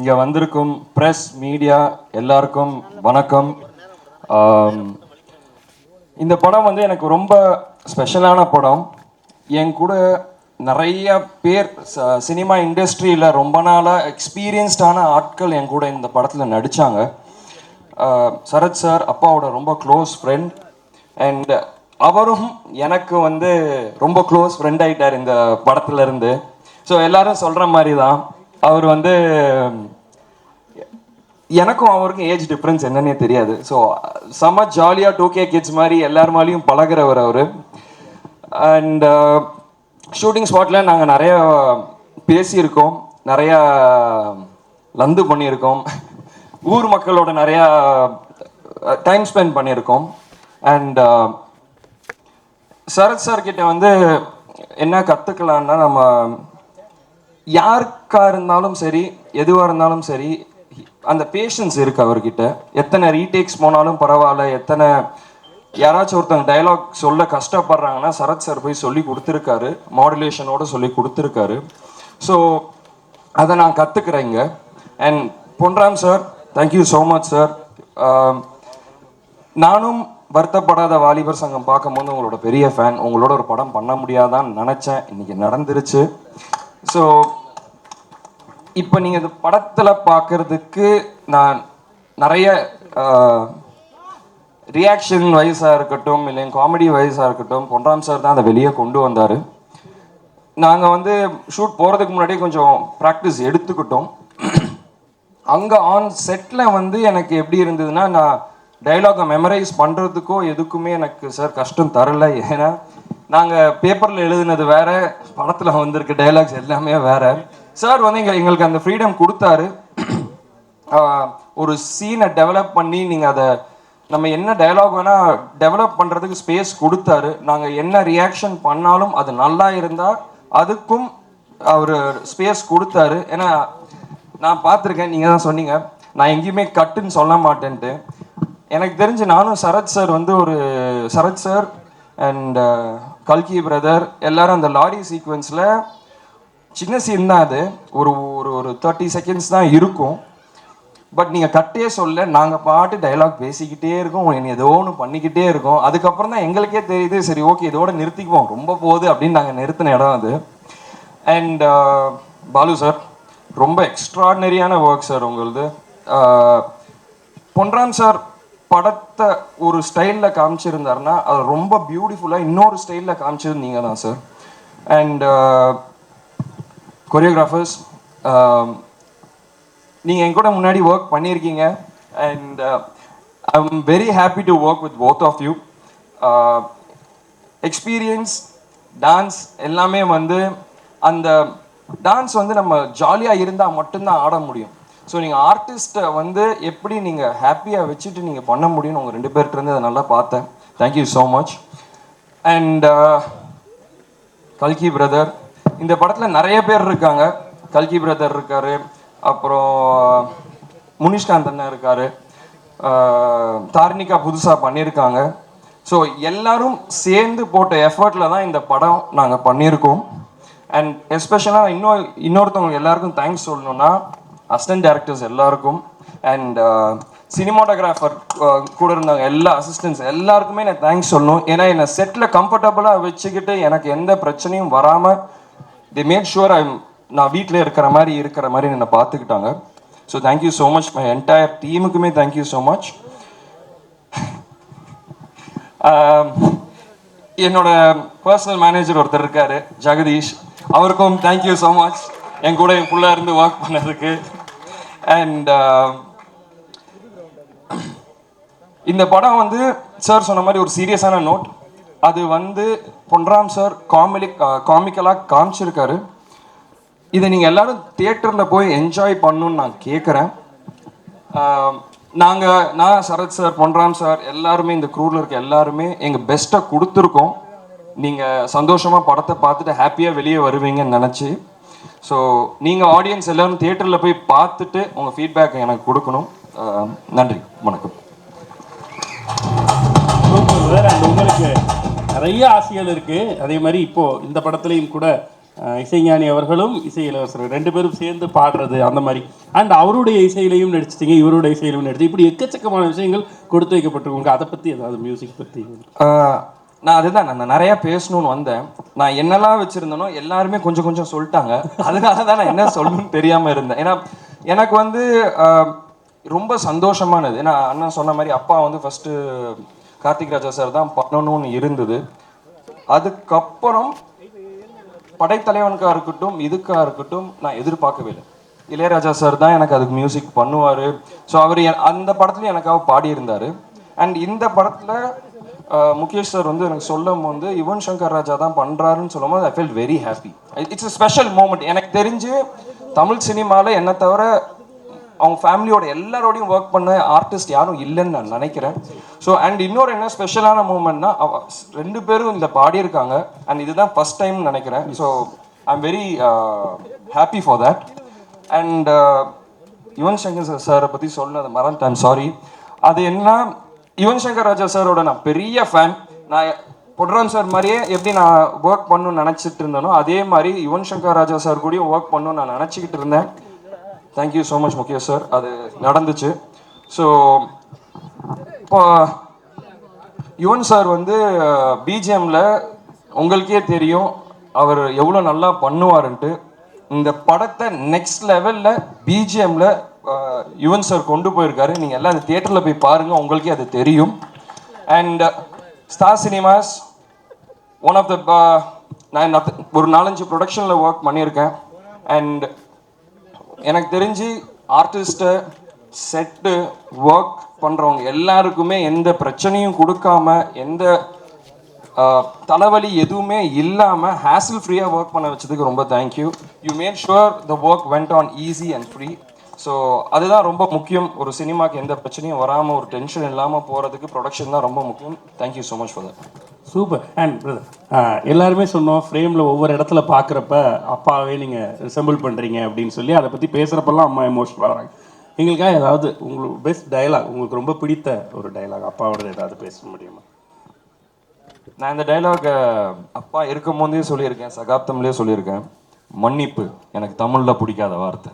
இங்கே வந்திருக்கும் press media எல்லாருக்கும் வணக்கம். இந்த படம் வந்து எனக்கு ரொம்ப ஸ்பெஷலான படம். என் கூட நிறைய பேர் சினிமா இண்டஸ்ட்ரியில் ரொம்ப நாளாக எக்ஸ்பீரியன்ஸ்டான ஆட்கள் என் கூட இந்த படத்தில் நடித்தாங்க. சரத் சார் அப்பாவோட ரொம்ப க்ளோஸ் ஃப்ரெண்ட் அண்ட் அவரும் எனக்கு வந்து ரொம்ப க்ளோஸ் ஃப்ரெண்ட் ஆகிட்டார் இந்த படத்துல இருந்து. ஸோ எல்லாரும் சொல்கிற மாதிரி தான் அவர் வந்து எனக்கும் அவருக்கும் ஏஜ் டிஃப்ரென்ஸ் என்னன்னே தெரியாது. ஸோ செம்ம ஜாலியாக 2K கிட்ஸ் மாதிரி எல்லாருமாலையும் பழகிறவர் அவர். அண்ட் ஷூட்டிங் ஸ்பாட்டில் நாங்கள் நிறையா பேசியிருக்கோம், நிறையா லந்து பண்ணியிருக்கோம், ஊர் மக்களோட நிறையா டைம் ஸ்பெண்ட் பண்ணியிருக்கோம். அண்ட் சரத் சார் கிட்ட வந்து என்ன கற்றுக்கலான்னா, நம்ம யாருக்காக இருந்தாலும் சரி எதுவாக இருந்தாலும் சரி அந்த பேஷன்ஸ் இருக்குது அவர்கிட்ட. எத்தனை ரீடேக்ஸ் போனாலும் பரவாயில்ல, எத்தனை யாராச்சும் ஒருத்தங்க டைலாக் சொல்ல கஷ்டப்படுறாங்கன்னா சரத் சார் போய் சொல்லி கொடுத்துருக்காரு, மாடுலேஷனோடு சொல்லி கொடுத்துருக்காரு. ஸோ அதை நான் கற்றுக்குறேங்க. And Ponram sir, thank you so much sir. நானும் வருத்தப்படாத வாலிபர் சங்கம் பார்க்கும்போது உங்களோட பெரிய ஃபேன். உங்களோட ஒரு படம் பண்ண முடியாதான்னு நினச்சேன், இன்றைக்கி நடந்துருச்சு. ஸோ இப்போ நீங்கள் இந்த படத்தில் பார்க்குறதுக்கு நான் நிறைய ரியாக்ஷன் வைஸாக இருக்கட்டும், இல்லை காமெடி வைஸாக இருக்கட்டும், பொன்ராம் சார் தான் அதை வெளியே கொண்டு வந்தார். நாங்கள் வந்து ஷூட் போகிறதுக்கு முன்னாடியே கொஞ்சம் ப்ராக்டிஸ் எடுத்துக்கிட்டோம். அங்கே ஆன் செட்டில் வந்து எனக்கு எப்படி இருந்ததுன்னா, நான் டைலாகை மெமரைஸ் பண்ணுறதுக்கோ எதுக்குமே எனக்கு சார் கஷ்டம் தரலை. ஏன்னா நாங்கள் பேப்பரில் எழுதுனது வேறு, படத்தில் வந்திருக்க டைலாக்ஸ் எல்லாமே வேறு. சார் வந்து எங்களுக்கு அந்த ஃப்ரீடம் கொடுத்தாரு. ஒரு சீனை டெவலப் பண்ணி நீங்கள் அதை நம்ம என்ன டைலாக் வேணால் டெவலப் பண்ணுறதுக்கு ஸ்பேஸ் கொடுத்தாரு. நாங்கள் என்ன ரியாக்ஷன் பண்ணாலும் அது நல்லா இருந்தால் அதுக்கும் அவர் ஸ்பேஸ் கொடுத்தாரு. ஏன்னா நான் பார்த்துருக்கேன், நீங்கள் தான் சொன்னீங்க நான் எங்கேயுமே கட்டுன்னு சொல்ல மாட்டேன்ட்டு. எனக்கு தெரிஞ்சு நானும் சரத் சார் வந்து சரத் சார் அண்ட் கல்கி பிரதர் எல்லாரும் அந்த லாரி சீக்வன்ஸில் சின்ன சீன் தான் அது, ஒரு ஒரு 30 செகண்ட்ஸ் தான் இருக்கும். பட் நீங்கள் கட்டே சொல்ல, நாங்கள் பாட்டு டைலாக் பேசிக்கிட்டே இருக்கோம், ஏதோ ஒன்று பண்ணிக்கிட்டே இருக்கோம். அதுக்கப்புறம் தான் எங்களுக்கே தெரியுது, சரி ஓகே இதோட நிறுத்திக்குவோம், ரொம்ப போகுது அப்படின்னு நாங்கள் நிறுத்தின இடம் அது. அண்ட் பாலு சார், ரொம்ப எக்ஸ்ட்ராடினரியான ஒர்க் சார் உங்களது. பொன்ராம் சார் படத்தை ஒரு ஸ்டைலில் காமிச்சிருந்தாருன்னா அது ரொம்ப பியூட்டிஃபுல்லாக இன்னொரு ஸ்டைலில் காமிச்சது நீங்கள் தான் சார். அண்ட் கொரியோகிராஃபர்ஸ், நீங்கள் என் கூட முன்னாடி ஒர்க் பண்ணியிருக்கீங்க. And I am very happy to work with both of you. Experience, dance எல்லாமே வந்து அந்த டான்ஸ் வந்து நம்ம ஜாலியாக இருந்தால் மட்டும்தான் ஆட முடியும். ஸோ நீங்கள் ஆர்டிஸ்ட்டை வந்து எப்படி நீங்கள் ஹாப்பியாக வச்சுட்டு நீங்கள் பண்ண முடியும்னு உங்கள் 2 பேர்கிட்டருந்து அதை நல்லா பார்த்தேன். Thank you so much. அண்ட் கல்கி பிரதர், இந்த படத்தில் நிறைய பேர் இருக்காங்க. கல்கி பிரதர் இருக்கார், அப்புறம் முனிஷ்காந்த் அண்ணன் இருக்கார், தார்னிகா புதுசாக பண்ணியிருக்காங்க. ஸோ எல்லாரும் சேர்ந்து போட்ட எஃபர்ட்டில் தான் இந்த படம் நாங்கள் பண்ணியிருக்கோம். அண்ட் எஸ்பெஷலாக இன்னொருத்தவங்களுக்கு எல்லாருக்கும் தேங்க்ஸ் சொல்லணுன்னா அசிஸ்டன்ட் டைரக்டர்ஸ் எல்லாருக்கும் அண்ட் சினிமாட்டோகிராஃபர் கூட இருந்தாங்க எல்லா அசிஸ்டன்ஸ் எல்லாருக்குமே நான் தேங்க்ஸ் சொல்லணும். ஏன்னா என்னை செட்டில் கம்ஃபர்டபுளாக வச்சுக்கிட்டு எனக்கு எந்த பிரச்சனையும் வராமல் they made sure நான் வீட்டில் இருக்கிற மாதிரி என்னை பார்த்துக்கிட்டாங்க. So thank you so much, my entire டீமுக்குமே தேங்க்யூ ஸோ மச். என்னோட பர்சனல் மேனேஜர் ஒருத்தர் இருக்கார் ஜெகதீஷ், அவருக்கும் தேங்க்யூ ஸோ மச் என் கூட ஃபுல்லாக இருந்து ஒர்க் பண்ணதுக்கு. அண்ட் இந்த படம் வந்து சார் சொன்ன மாதிரி ஒரு சீரியஸான நோட், அது வந்து பொன்ராம் சார் காமிக்கலாக காமிச்சிருக்காரு. இதை நீங்கள் எல்லோரும் தியேட்டரில் போய் என்ஜாய் பண்ணணுன்னு நான் கேட்குறேன். நான் சரத் சார், பொன்ராம் சார் எல்லாருமே இந்த க்ரூவில் இருக்க எல்லாருமே எங்கள் பெஸ்ட்டை கொடுத்துருக்கோம். நீங்கள் சந்தோஷமாக படத்தை பார்த்துட்டு ஹாப்பியாக வெளியே வருவீங்கன்னு நினச்சி. ஸோ நீங்கள் ஆடியன்ஸ் எல்லோரும் தியேட்டரில் போய் பார்த்துட்டு உங்கள் ஃபீட்பேக்கை எனக்கு கொடுக்கணும். நன்றி, வணக்கம். உங்களுக்கு நிறைய ஆசைகள் இருக்குது. அதே மாதிரி இப்போது இந்த படத்துலையும் கூட இசைஞானி அவர்களும் இசை இளவரசர் 2 பேரும் சேர்ந்து பாடுறது அந்த மாதிரி. அண்ட் அவருடைய இசையிலையும் நடிச்சிட்டீங்க, இவருடைய இசையிலையும் நடிச்சு, இப்படி எக்கச்சக்கமான விஷயங்கள் கொடுத்து வைக்கப்பட்டிருக்கு. அதை பற்றி ஏதாவது மியூசிக் பற்றி? நான் அதுதான் நான் நிறைய பேசணும்னு வந்தேன். நான் என்னெல்லாம் வச்சிருந்தேனோ எல்லாருமே கொஞ்சம் கொஞ்சம் சொல்லிட்டாங்க. அதனால தான் நான் என்ன சொல்லணும்னு தெரியாம இருந்தேன். ஏன்னா எனக்கு வந்து ரொம்ப சந்தோஷமானது. ஏன்னா அண்ணன் சொன்ன மாதிரி அப்பா வந்து ஃபர்ஸ்ட் கார்த்திக் ராஜா சார் தான் பண்ணணும்னு இருந்தது. அதுக்கப்புறம் படைத்தலைவனுக்கா இருக்கட்டும் இதுக்கா இருக்கட்டும் நான் எதிர்பார்க்கவே இல்லை. இளையராஜா சார் தான் எனக்கு அதுக்கு மியூசிக் பண்ணுவார். ஸோ அவர் அந்த படத்துலையும் எனக்காக பாடியிருந்தார். அண்ட் இந்த படத்தில் முகேஷ் சார் வந்து எனக்கு சொல்லும் போது யுவன் சங்கர் ராஜா தான் பண்ணுறாருன்னு சொல்லும் போது I feel very happy. It's a special moment. எனக்கு தெரிஞ்சு தமிழ் சினிமாவில் என்னை தவிர அவங்க ஃபேமிலியோட எல்லாரோடையும் ஒர்க் பண்ண ஆர்டிஸ்ட் யாரும் இல்லைன்னு நான் நினைக்கிறேன். ஸோ அண்ட் இன்னொரு என்ன ஸ்பெஷலான மூமெண்ட்னா 2 பேரும் இந்த பாடியிருக்காங்க. அண்ட் இதுதான் ஃபர்ஸ்ட் டைம் நினைக்கிறேன். So I am very happy for that. And Yuvan Shankar சாரை பற்றி சொன்னது மறந்துட்டேன், சாரி. அது என்ன, யுவன் சங்கர் ராஜா சாரோட நான் பெரிய ஃபேன். நான் பொட்ரான் சார் மாதிரியே எப்படி நான் ஒர்க் பண்ணணும்னு நினச்சிட்டு இருந்தேனோ அதே மாதிரி யுவன் சங்கர் ராஜா சார் கூடயும் ஒர்க் பண்ணணும்னு நான் நினச்சிக்கிட்டு இருந்தேன். Thank you so much Mukesh sir, அது நடந்துச்சு. ஸோ இப்போ யுவன் சார் வந்து பிஜிஎம்ல உங்களுக்கே தெரியும் அவர் எவ்வளோ நல்லா பண்ணுவாருன்ட்டு. இந்த படத்தை நெக்ஸ்ட் லெவலில் பிஜிஎம்ல யுவன் சார் கொண்டு போயிருக்காரு. நீங்கள் எல்லாம் அந்த தியேட்டரில் போய் பாருங்கள், உங்களுக்கே அது தெரியும். And star cinemas one of the நான் ஒரு 4-5 ப்ரொடக்ஷனில் ஒர்க் பண்ணியிருக்கேன். அண்ட் எனக்கு தெரிஞ்சு ஆர்டிஸ்ட்டு செட்டு ஒர்க் பண்ணுறவங்க எல்லாருக்குமே எந்த பிரச்சனையும் கொடுக்காம எந்த தலைவலி எதுவுமே இல்லாமல் ஹேசில் ஃப்ரீயாக ஒர்க் பண்ண வச்சதுக்கு ரொம்ப thank you. You mat sure the work went on easy and free. So அதுதான் ரொம்ப முக்கியம். ஒரு சினிமாக்கு எந்த பிரச்சனையும் வராமல் ஒரு டென்ஷன் இல்லாமல் போகிறதுக்கு ப்ரொடக்ஷன் தான் ரொம்ப முக்கியம். Thank you so much for that. Super. And brother, எல்லாருமே சொன்னோம் ஃப்ரேமில் ஒவ்வொரு இடத்துல பார்க்குறப்ப அப்பாவே நீங்கள் ரிசம்பிள் பண்ணுறீங்க அப்படின்னு சொல்லி அதை பற்றி பேசுகிறப்பெல்லாம் அம்மா எமோஷனல் ஆகிறாங்க. எங்களுக்காக ஏதாவது உங்களுக்கு பெஸ்ட் டயலாக், உங்களுக்கு ரொம்ப பிடித்த ஒரு டயலாக் அப்பாவோட ஏதாவது பேச முடியுமா? நான் இந்த டைலாக் அப்பா இருக்கும் போதே சொல்லியிருக்கேன், சகாப்தம்லேயே சொல்லியிருக்கேன். மன்னிப்பு எனக்கு தமிழில் பிடிக்காத வார்த்தை.